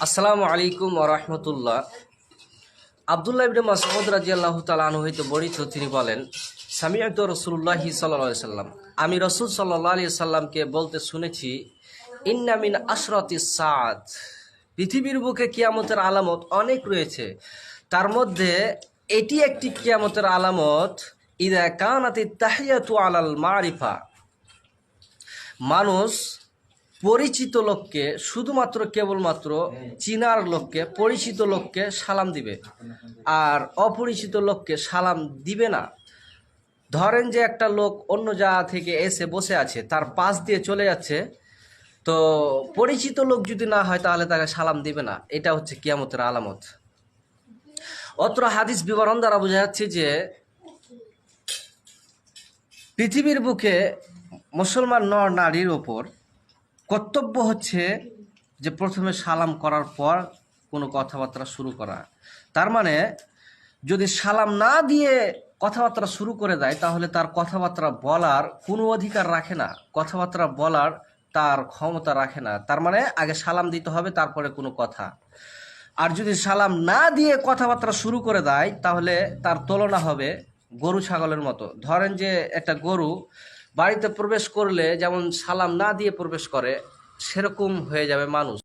আসসালামু আলাইকুম ওয়া রাহমাতুল্লাহ। আব্দুল্লাহ ইবনে মাসউদ রাদিয়াল্লাহু তাআলা আনহু হইতে বর্ণিত, তিনি বলেন, সামিআতু রাসূলুল্লাহি সাল্লাল্লাহু আলাইহি সাল্লাম, আমি রাসূল সাল্লাল্লাহু আলাইহি সাল্লামকে বলতে শুনেছি, ইন্না মিন আশরাতিস সাআত, পৃথিবীর বুকে কিয়ামতের আলামত অনেক রয়েছে, তার মধ্যে এটি একটি কিয়ামতের আলামত, ইযা কানাতিত তাহিয়াতু আলাল মারিফা, মানুষ পরিচিত লোককে, শুধুমাত্র কেবলমাত্র চিনার লোককে, পরিচিত লোককে সালাম দিবে আর অপরিচিত লোককে সালাম দিবে না। ধরেন যে একটা লোক অন্য জায়গা থেকে এসে বসে আছে, তার পাশ দিয়ে চলে যাচ্ছে, তো পরিচিত লোক যদি না হয় তাহলে তাকে সালাম দিবে না। এটা হচ্ছে কিয়ামতের আলামত। অত্র হাদিস বিবরণ দ্বারা বোঝা যাচ্ছে যে পৃথিবীর বুকে মুসলমান নর নারীর ওপর কর্তব্য হচ্ছে যে প্রথমে সালাম করার পর কোনো কথাবার্তা শুরু করা। তার মানে যদি সালাম না দিয়ে কথাবার্তা শুরু করে দেয় তাহলে তার কথাবার্তা বলার কোনো অধিকার রাখে না, কথাবার্তা বলার তার ক্ষমতা রাখে না। তার মানে আগে সালাম দিতে হবে, তারপরে কোনো কথা। আর যদি সালাম না দিয়ে কথাবার্তা শুরু করে দেয় তাহলে তার তুলনা হবে গরু ছাগলের মতো। ধরেন যে একটা গরু বাড়িতে প্রবেশ করলে যেমন সালাম না দিয়ে প্রবেশ করে, সেরকম হয়ে যাবে মানুষ।